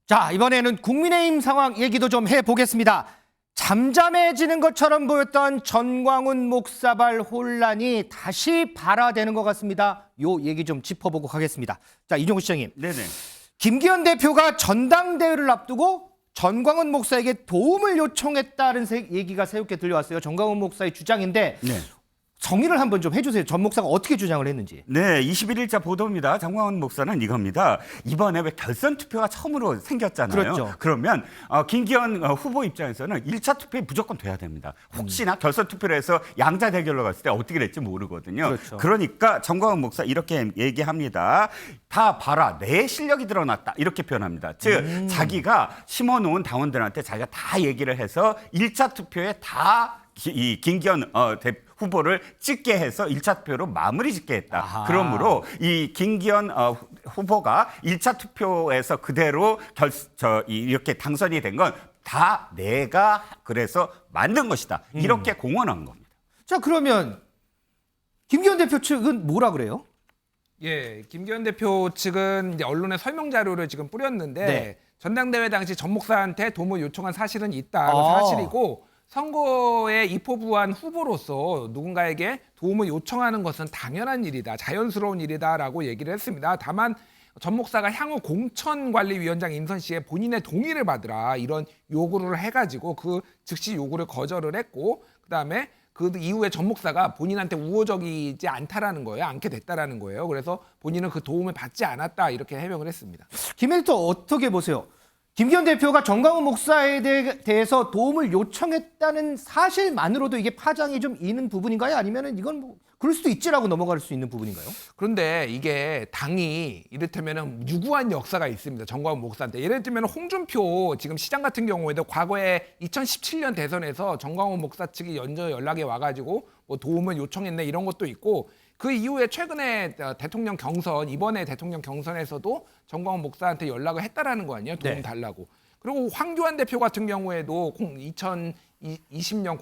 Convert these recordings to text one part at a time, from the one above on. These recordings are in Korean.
자, 이번에는 국민의힘 상황 얘기도 좀 해보겠습니다. 잠잠해지는 것처럼 보였던 전광훈 목사발 혼란이 다시 발화되는 것 같습니다. 요 얘기 좀 짚어보고 가겠습니다. 자, 이종우 시장님. 네네. 김기현 대표가 전당대회를 앞두고 전광훈 목사에게 도움을 요청했다는 얘기가 새롭게 들려왔어요. 전광훈 목사의 주장인데 네. 정의를 한번 좀 해주세요. 전 목사가 어떻게 주장을 했는지. 네, 21일자 보도입니다. 전광훈 목사는 이겁니다. 이번에 왜 결선 투표가 처음으로 생겼잖아요. 그렇죠. 그러면 김기현 후보 입장에서는 1차 투표에 무조건 돼야 됩니다. 혹시나 결선 투표를 해서 양자 대결로 갔을 때 어떻게 될지 모르거든요. 그렇죠. 그러니까 전광훈 목사 이렇게 얘기합니다. 다 봐라, 내 실력이 드러났다. 이렇게 표현합니다. 즉 자기가 심어놓은 당원들한테 자기가 다 얘기를 해서 1차 투표에 다 이 김기현 후보를 찍게 해서 1차 투표로 마무리 짓게 했다. 아하. 그러므로 이 김기현 후보가 1차 투표에서 그대로 이렇게 당선이 된 건 다 내가 그래서 만든 것이다. 이렇게 공언한 겁니다. 자, 그러면 김기현 대표 측은 뭐라 그래요? 예, 김기현 대표 측은 이제 언론에 설명 자료를 지금 뿌렸는데 네. 전당대회 당시 전 목사한테 도움을 요청한 사실은 있다. 아. 사실이고 선거에 입후보한 후보로서 누군가에게 도움을 요청하는 것은 당연한 일이다. 자연스러운 일이다라고 얘기를 했습니다. 다만 전 목사가 향후 공천관리위원장 인선 시에 본인의 동의를 받으라 이런 요구를 해가지고 그 즉시 요구를 거절을 했고 그다음에 그 이후에 전 목사가 본인한테 우호적이지 않다라는 거예요. 않게 됐다라는 거예요. 그래서 본인은 그 도움을 받지 않았다 이렇게 해명을 했습니다. 김 에디터 어떻게 보세요? 김기현 대표가 전광훈 목사에 대해서 도움을 요청했다는 사실만으로도 이게 파장이 좀 있는 부분인가요? 아니면 이건 뭐 그럴 수도 있지라고 넘어갈 수 있는 부분인가요? 그런데 이게 당이 이를테면 유구한 역사가 있습니다. 전광훈 목사한테. 예를 들면 홍준표 지금 시장 같은 경우에도 과거에 2017년 대선에서 전광훈 목사 측이 연락이 와가지고 뭐 도움을 요청했네 이런 것도 있고 그 이후에 최근에 대통령 경선 이번에 대통령 경선에서도 전광훈 목사한테 연락을 했다라는 거 아니에요? 도움 네. 달라고. 그리고 황교안 대표 같은 경우에도 2020년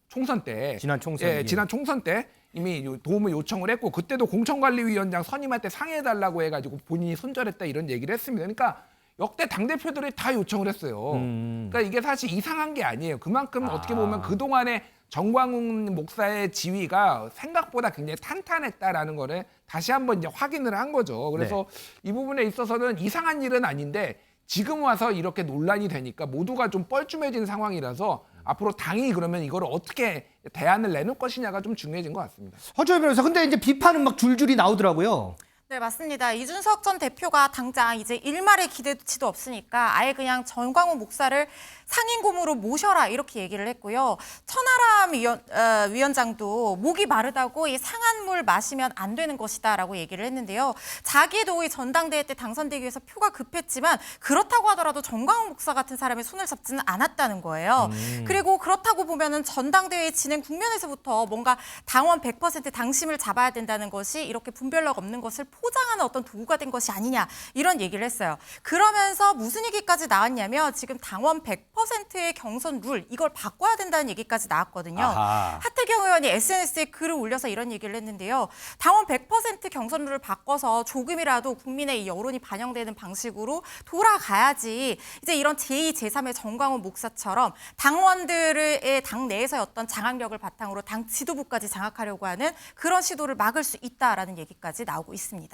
총선 때 지난 총선. 예, 지난 총선 때 이미 도움을 요청을 했고 그때도 공천관리위원장 선임한테 상의해달라고 해가지고 본인이 손절했다 이런 얘기를 했습니다. 그러니까 역대 당대표들이 다 요청을 했어요. 그러니까 이게 사실 이상한 게 아니에요. 그만큼 어떻게 보면 그동안에 전광훈 목사의 지위가 생각보다 굉장히 탄탄했다라는 거를 다시 한번 이제 확인을 한 거죠. 그래서 이 부분에 있어서는 이상한 일은 아닌데 지금 와서 이렇게 논란이 되니까 모두가 좀 뻘쭘해진 상황이라서 앞으로 당이 그러면 이걸 어떻게 대안을 내놓을 것이냐가 좀 중요해진 것 같습니다. 허주현 변호사, 근데 이제 비판은 막 줄줄이 나오더라고요. 네, 맞습니다. 이준석 전 대표가 당장 이제 일말의 기대치도 없으니까 아예 그냥 전광훈 목사를 상임고문으로 모셔라 이렇게 얘기를 했고요. 천하람 위원장도 목이 마르다고 이 상한 물 마시면 안 되는 것이다라고 얘기를 했는데요. 자기도 이 전당대회 때 당선되기 위해서 표가 급했지만 그렇다고 하더라도 전광훈 목사 같은 사람의 손을 잡지는 않았다는 거예요. 그리고 그렇다고 보면은 전당대회 진행 국면에서부터 뭔가 당원 100% 당심을 잡아야 된다는 것이 이렇게 분별력 없는 것을 포장하는 어떤 도구가 된 것이 아니냐 이런 얘기를 했어요. 그러면서 무슨 얘기까지 나왔냐면 지금 당원 100%의 경선 룰 이걸 바꿔야 된다는 얘기까지 나왔거든요. 아하. 하태경 의원이 SNS에 글을 올려서 이런 얘기를 했는데요. 당원 100% 경선 룰을 바꿔서 조금이라도 국민의 이 여론이 반영되는 방식으로 돌아가야지 이제 이런 제2, 제3의 전광훈 목사처럼 당원들의 당 내에서의 어떤 장악력을 바탕으로 당 지도부까지 장악하려고 하는 그런 시도를 막을 수 있다라는 얘기까지 나오고 있습니다.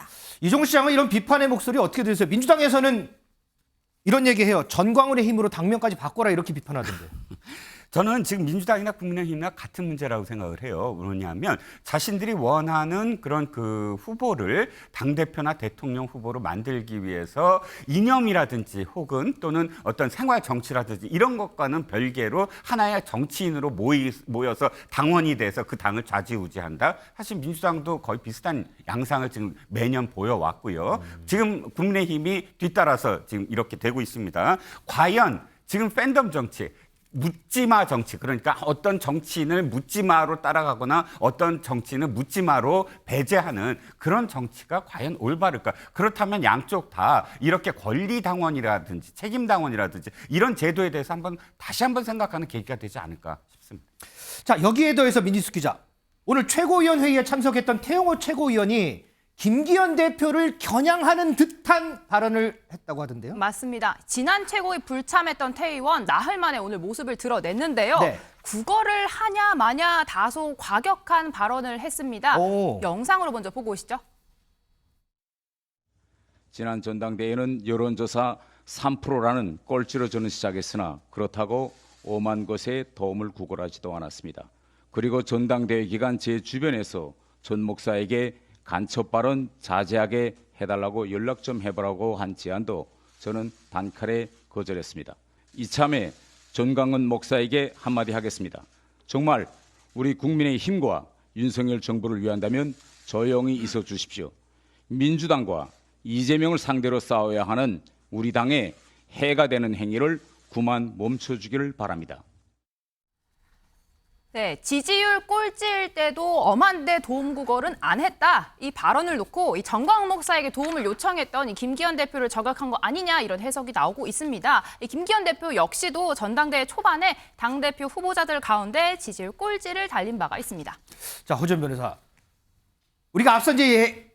이종우 시장은 이런 비판의 목소리 어떻게 들으세요? 민주당에서는 이런 얘기해요. 전광훈의 힘으로 당면까지 바꿔라 이렇게 비판하던데. 저는 지금 민주당이나 국민의힘이나 같은 문제라고 생각을 해요. 뭐냐면 자신들이 원하는 그런 그 후보를 당대표나 대통령 후보로 만들기 위해서 이념이라든지 혹은 또는 어떤 생활 정치라든지 이런 것과는 별개로 하나의 정치인으로 모여서 당원이 돼서 그 당을 좌지우지한다. 사실 민주당도 거의 비슷한 양상을 지금 매년 보여왔고요. 지금 국민의힘이 뒤따라서 지금 이렇게 되고 있습니다. 과연 지금 팬덤 정치 묻지마 정치, 그러니까 어떤 정치인을 묻지마로 따라가거나 어떤 정치인을 묻지마로 배제하는 그런 정치가 과연 올바를까? 그렇다면 양쪽 다 이렇게 권리당원이라든지 책임당원이라든지 이런 제도에 대해서 다시 한번 생각하는 계기가 되지 않을까 싶습니다. 자, 여기에 더해서 민지숙 기자, 오늘 최고위원 회의에 참석했던 태영호 최고위원이 김기현 대표를 겨냥하는 듯한 발언을 했다고 하던데요. 맞습니다. 지난 최고위 불참했던 태 의원 나흘 만에 오늘 모습을 드러냈는데요. 네. 국어를 하냐 마냐 다소 과격한 발언을 했습니다. 오. 영상으로 먼저 보고 오시죠. 지난 전당대회는 여론조사 3%라는 꼴찌로 저는 시작했으나 그렇다고 5만 곳에 도움을 구걸하지도 않았습니다. 그리고 전당대회 기간 제 주변에서 전 목사에게 간첩 발언 자제하게 해달라고 연락 좀 해보라고 한 제안도 저는 단칼에 거절했습니다. 이참에 전광훈 목사에게 한마디 하겠습니다. 정말 우리 국민의 힘과 윤석열 정부를 위한다면 조용히 있어 주십시오. 민주당과 이재명을 상대로 싸워야 하는 우리 당에 해가 되는 행위를 그만 멈춰주기를 바랍니다. 네, 지지율 꼴찌일 때도 엄한데 도움 구걸은 안 했다. 이 발언을 놓고 이 정광훈 목사에게 도움을 요청했던 이 김기현 대표를 저격한 거 아니냐 이런 해석이 나오고 있습니다. 이 김기현 대표 역시도 전당대회 초반에 당대표 후보자들 가운데 지지율 꼴찌를 달린 바가 있습니다. 자, 허준 변호사. 우리가 앞서 이제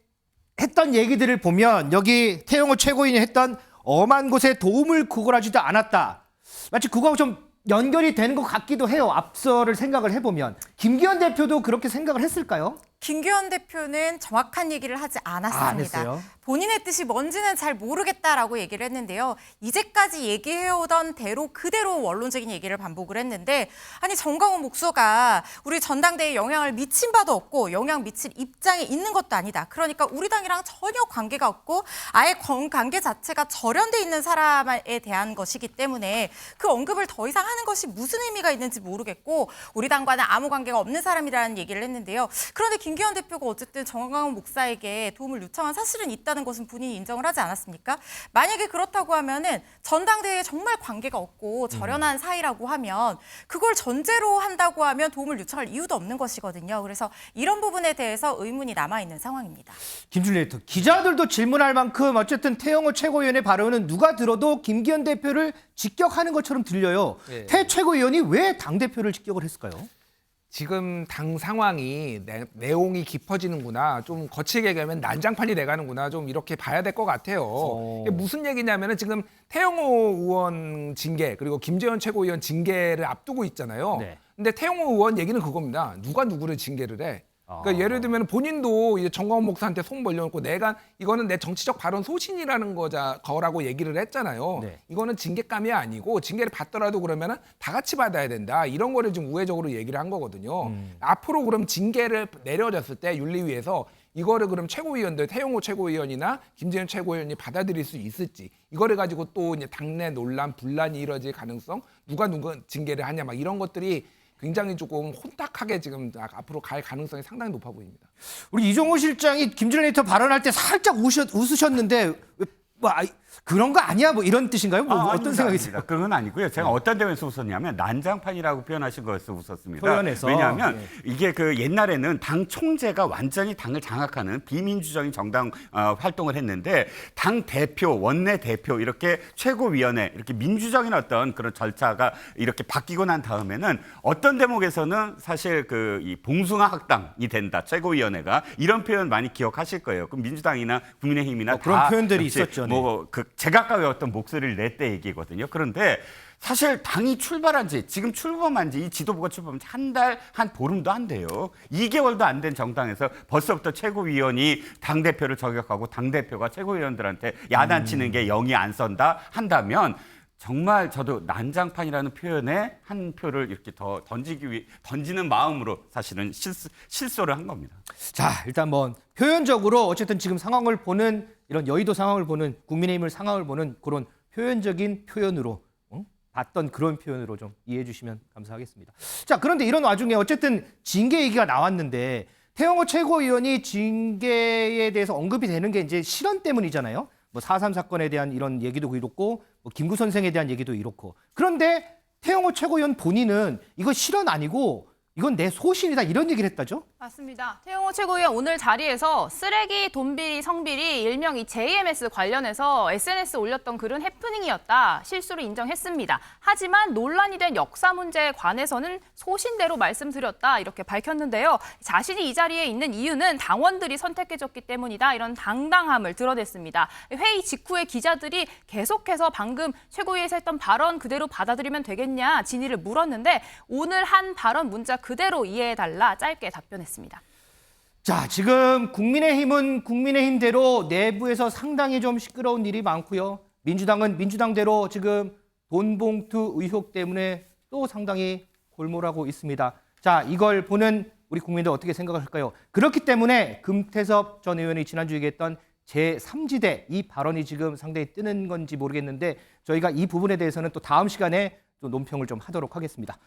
했던 얘기들을 보면 여기 태영호 최고위원이 했던 엄한 곳에 도움을 구걸하지도 않았다. 마치 그거하고 좀 연결이 되는 것 같기도 해요. 앞서를 생각을 해보면. 김기현 대표도 그렇게 생각을 했을까요? 김기현 대표는 정확한 얘기를 하지 않았습니다. 안 했어요? 본인의 뜻이 뭔지는 잘 모르겠다라고 얘기를 했는데요. 이제까지 얘기해오던 대로 그대로 원론적인 얘기를 반복을 했는데 아니 정광훈 목사가 우리 전당대회에 영향을 미친 바도 없고 영향 미칠 입장에 있는 것도 아니다. 그러니까 우리 당이랑 전혀 관계가 없고 아예 관계 자체가 절연돼 있는 사람에 대한 것이기 때문에 그 언급을 더 이상 하는 것이 무슨 의미가 있는지 모르겠고 우리 당과는 아무 관계가 없는 사람이라는 얘기를 했는데요. 그런데 김기현 대표가 어쨌든 정광훈 목사에게 도움을 요청한 사실은 있다는 것은 본인이 인정을 하지 않았습니까? 만약에 그렇다고 하면은 전당대회에 정말 관계가 없고 절연한 사이라고 하면 그걸 전제로 한다고 하면 도움을 요청할 이유도 없는 것이거든요. 그래서 이런 부분에 대해서 의문이 남아있는 상황입니다. 김준일 에디터, 기자들도 질문할 만큼 어쨌든 태영호 최고위원의 발언은 누가 들어도 김기현 대표를 직격하는 것처럼 들려요. 네. 태 최고위원이 왜 당대표를 직격을 했을까요? 지금 당 상황이 내용이 깊어지는구나. 좀 거칠게 얘기하면 난장판이 돼가는구나. 좀 이렇게 봐야 될 것 같아요. 이게 무슨 얘기냐면은 지금 태영호 의원 징계 그리고 김재원 최고위원 징계를 앞두고 있잖아요. 네. 근데 태영호 의원 얘기는 그겁니다. 누가 누구를 징계를 해? 그러니까 예를 들면 본인도 이제 정광훈 목사한테 손 벌려놓고 내가 이거는 내 정치적 발언 소신이라는 거라고 얘기를 했잖아요. 네. 이거는 징계감이 아니고 징계를 받더라도 그러면은 다 같이 받아야 된다. 이런 거를 좀 우회적으로 얘기를 한 거거든요. 앞으로 그럼 징계를 내려졌을 때 윤리위에서 이거를 그럼 최고위원들 태영호 최고위원이나 김재현 최고위원이 받아들일 수 있을지 이거를 가지고 또 이제 당내 논란 분란이 이뤄질 가능성 누가 징계를 하냐 막 이런 것들이 굉장히 조금 혼탁하게 지금 앞으로 갈 가능성이 상당히 높아 보입니다. 우리 이종호 실장이 김준일 에디터 발언할 때 살짝 웃으셨는데 그런 거 아니야? 뭐 이런 뜻인가요? 뭐 어떤 아닙니다, 생각이세요? 아닙니다. 그건 아니고요. 제가 어떤 데에서 웃었냐면 난장판이라고 표현하신 거에서 웃었습니다. 표현해서. 왜냐하면 네. 이게 그 옛날에는 당 총재가 완전히 당을 장악하는 비민주적인 정당 활동을 했는데 당 대표, 원내 대표 이렇게 최고위원회 이렇게 민주적인 어떤 그런 절차가 이렇게 바뀌고 난 다음에는 어떤 대목에서는 사실 그 이 봉숭아 학당이 된다 최고위원회가 이런 표현 많이 기억하실 거예요. 그럼 민주당이나 국민의힘이나 그런 다 표현들이 역시 있었죠. 네. 뭐 그 제각각의 어떤 목소리를 냈대 얘기거든요. 그런데 사실 당이 출발한 지 지금 출범한 지 이 지도부가 출범한 지 한 달, 한 보름도 안 돼요. 2개월도 안 된 정당에서 벌써부터 최고위원이 당대표를 저격하고 당대표가 최고위원들한테 야단치는 게 영이 안 선다 한다면 정말 저도 난장판이라는 표현에 한 표를 이렇게 더 던지는 마음으로 사실은 실소를 한 겁니다. 자, 일단 뭐 표현적으로 어쨌든 지금 상황을 보는 이런 여의도 상황을 보는 국민의힘을 상황을 보는 그런 표현적인 표현으로 봤던 그런 표현으로 좀 이해해 주시면 감사하겠습니다. 자, 그런데 이런 와중에 어쨌든 징계 얘기가 나왔는데 태영호 최고위원이 징계에 대해서 언급이 되는 게 이제 실언 때문이잖아요. 뭐 4.3 사건에 대한 이런 얘기도 이렇고 뭐 김구 선생에 대한 얘기도 이렇고. 그런데 태영호 최고위원 본인은 이거 실언 아니고 이건 내 소신이다 이런 얘기를 했다죠? 맞습니다. 태영호 최고위원 오늘 자리에서 쓰레기, 돈비리, 성비리, 일명 이 JMS 관련해서 SNS에 올렸던 글은 해프닝이었다. 실수를 인정했습니다. 하지만 논란이 된 역사 문제에 관해서는 소신대로 말씀드렸다. 이렇게 밝혔는데요. 자신이 이 자리에 있는 이유는 당원들이 선택해줬기 때문이다. 이런 당당함을 드러냈습니다. 회의 직후에 기자들이 계속해서 방금 최고위에서 했던 발언 그대로 받아들이면 되겠냐 진위를 물었는데 오늘 한 발언 문자 그대로 이해해달라 짧게 답변했습니다. 자, 지금 국민의힘은 국민의힘대로 내부에서 상당히 좀 시끄러운 일이 많고요. 민주당은 민주당대로 지금 돈봉투 의혹 때문에 또 상당히 골몰하고 있습니다. 자, 이걸 보는 우리 국민들 어떻게 생각을 할까요? 그렇기 때문에 금태섭 전 의원이 지난주 얘기했던 제3지대 이 발언이 지금 상당히 뜨는 건지 모르겠는데 저희가 이 부분에 대해서는 또 다음 시간에 또 논평을 좀 하도록 하겠습니다.